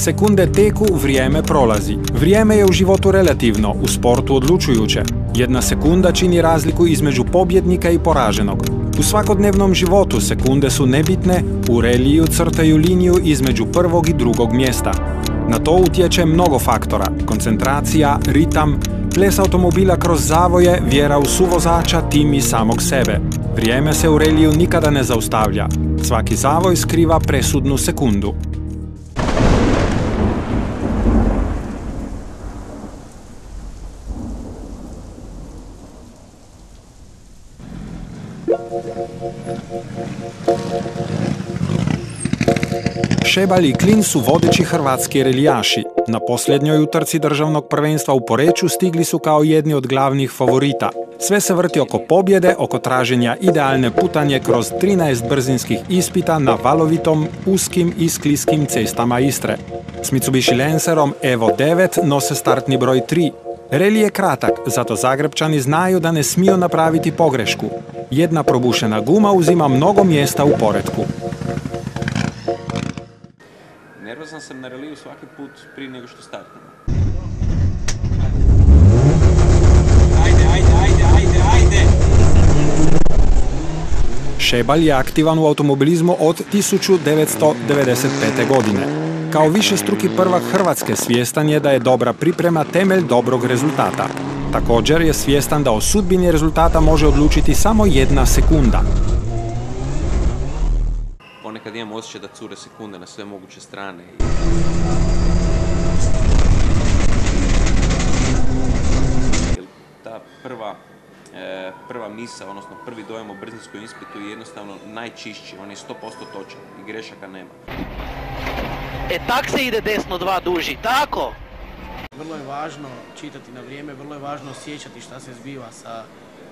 Sekunde teku, vrijeme prolazi. Vrijeme je u životu relativno, u sportu odlučujuće. Jedna sekunda čini razliku između pobjednika i poraženog. U svakodnevnom životu sekunde su nebitne, u reliju crtaju liniju između prvog i drugog mjesta. Na to utječe mnogo faktora, koncentracija, ritam, ples automobila kroz zavoje, vjera u suvozača, tim i samog sebe. Vrijeme se u reliju nikada ne zaustavlja. Svaki zavoj skriva presudnu sekundu. Šebalj i Klin su vodeći hrvatski relijaši. Na posljednjoj utrci državnog prvenstva u Poreču stigli su kao jedni od glavnih favorita. Sve se vrti oko pobjede, oko traženja idealne putanje kroz 13 brzinskih ispita na valovitom, uskim i skliskim cestama Istre. S Mitsubishi Lancerom Evo 9 nose startni broj 3. Reli je kratak, zato Zagrebčani znaju da ne smiju napraviti pogrešku. Jedna probušena guma uzima mnogo mjesta u poretku. Nervozan sam na reliju svaki put prije nego što startimo. Ajde! Šebalj je aktivan u automobilizmu od 1995. godine. Kao višestruki prvak Hrvatske svjestan je da je dobra priprema temelj dobrog rezultata. Također je svjestan da o sudbini rezultata može odlučiti samo jedna sekunda. Ponekad imam osjećaj da cure sekunde na sve moguće strane. Ta prva misa, odnosno prvi dojam o brzinskom ispitu je jednostavno najčišći, on je 100% točan i grešaka nema. Tak se ide desno 2 duži, tako? Vrlo je važno čitati na vrijeme, vrlo je važno osjećati šta se zbiva sa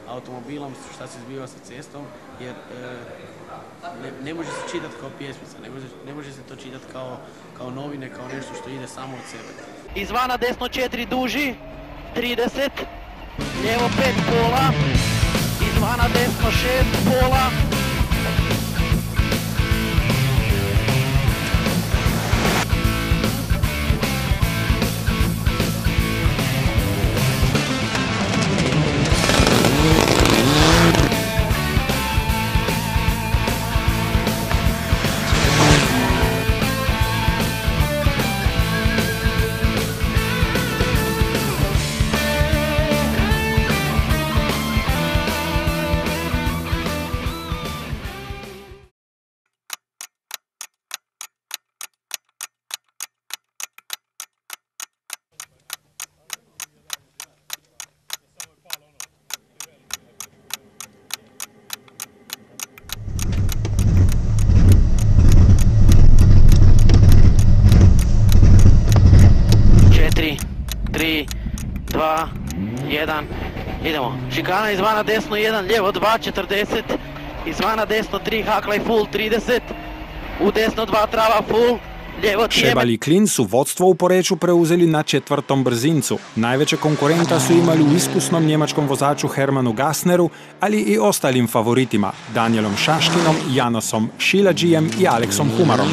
automobilom, šta se zbiva sa cestom, jer ne može se čitati kao pjesmica, ne može se to čitati kao novine, kao nešto što ide samo od sebe. Izvana desno 4 duži, 30, lijevo 5 pola, izvana desno 6 pola. Idemo, šikana izvana desno 1, lijevo 2, 40, izvana desno 3, haklaj full 30, u desno 2 trava full, lijevo 3. Šebalj i Klin su vodstvo u Poreču preuzeli na 4. brzincu. Najveće konkurenta su imali u iskusnom njemačkom vozaču Hermanu Gassneru, ali i ostalim favoritima, Danielom Šaškinom, Janosom Šiladžijem i Aleksom Humarom.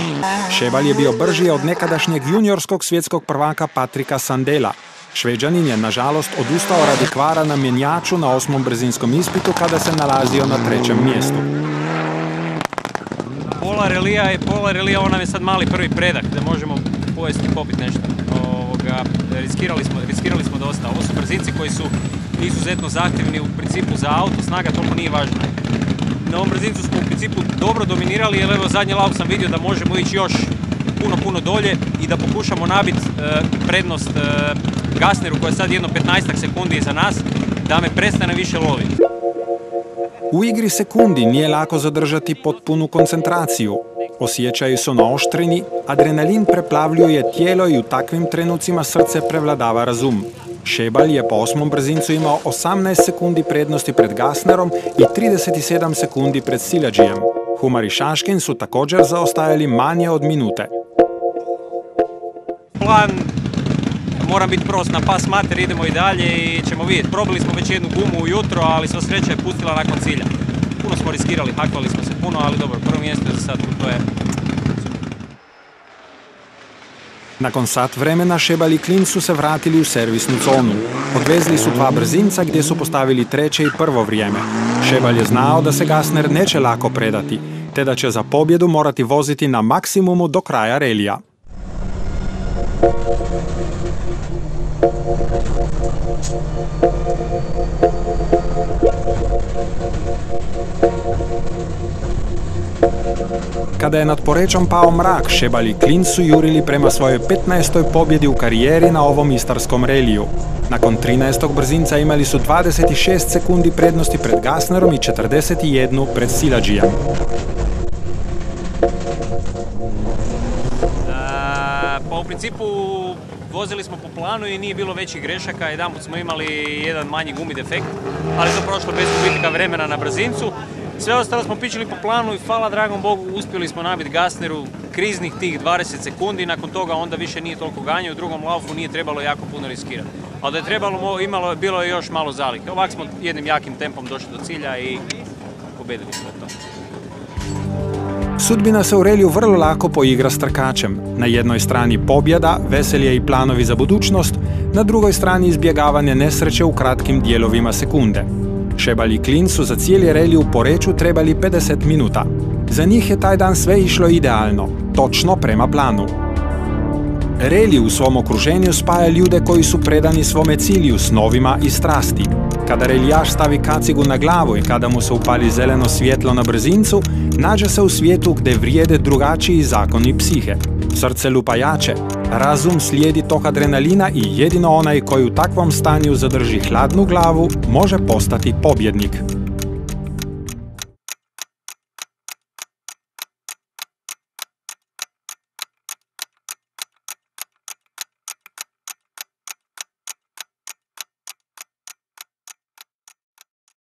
Šebalj je bio brži od nekadašnjeg juniorskog svjetskog prvaka Patrika Sandela. Šveđanin je, nažalost, odustao radi kvara na mjenjaču na 8. brzinskom ispitu kada se nalazio na 3. mjestu. Pola relija, ovo nam je sad mali prvi predah da možemo pojesti i popiti nešto. Riskirali smo dosta. Ovo su brzinci koji su izuzetno zahtjevni u principu za auto, snaga toliko nije važna. Na ovom brzincu smo u principu dobro dominirali, jer evo zadnji lauk sam vidio da možemo ići još puno dolje i da pokušamo nabiti prednost Gassneru koja je sad jedno 15 sekundi iza nas, da me prestane više loviti. U igri sekundi nije lako zadržati potpunu koncentraciju. Osjećaji su naoštreni, adrenalin preplavljuje tijelo i u takvim trenucima srce prevladava razum. Šebalj je po 8. brzincu imao 18 sekundi prednosti pred Gassnerom i 37 sekundi pred Šiladžijem. Humar i Šaškin su također zaostajali manje od minute. Plan, moram biti prost na pas mater, idemo i dalje i ćemo vidjeti. Probili smo već jednu gumu ujutro, ali sva sreća je pustila nakon cilja. Puno smo riskirali, hakvali smo se puno, ali dobro, prvo mjesto je za sad, to je... Nakon sat vremena Šebal i Klin su se vratili u servisnu zonu. Odvezli su dva brzinca gdje su postavili treće i prvo vrijeme. Šebal je znao da se Gassner neće lako predati, te da će za pobjedu morati voziti na maksimumu do kraja relija. Kada je nad Porečom pao mrak, Šebal i Klin su jurili prema svojoj 15. pobjedi u karijeri na ovom istarskom reliju. Nakon 13. brzinca imali su 26 sekundi prednosti pred Gassnerom i 41 pred Sziladžijem. Pa u principu vozili smo po planu i nije bilo većih grešaka, jedanput smo imali jedan manji gumi defekt, ali to prošlo bez gubitka vremena na brzincu. Sve ostalo smo pičili po planu i hvala dragom Bogu uspjeli smo nabiti Gassneru kriznih tih 20 sekundi, nakon toga onda više nije toliko ganjao, u drugom laufu nije trebalo jako puno riskirati. A da je trebalo, bilo je još malo zalike. Ovak smo jednim jakim tempom došli do cilja i pobedili smo to. Sudbina se u reliju vrlo lako poigra s trkačem. Na jednoj strani pobjeda, veselje i planovi za budućnost, na drugoj strani izbjegavanje nesreće u kratkim dijelovima sekunde. Šebal i Klin su za cijeli relij u Poreču trebali 50 minuta. Za njih je taj dan sve išlo idealno, točno prema planu. Relij u svom okruženju spaja ljude koji su predani svome cilju, snovima i strasti. Kada relijaš stavi kacigu na glavu i kada mu se upali zeleno svjetlo na brzincu, nađe se u svijetu gdje vrijede drugačiji zakoni psihe. Srce lupa jače, razum slijedi tok adrenalina i jedino onaj koji u takvom stanju zadrži hladnu glavu može postati pobjednik.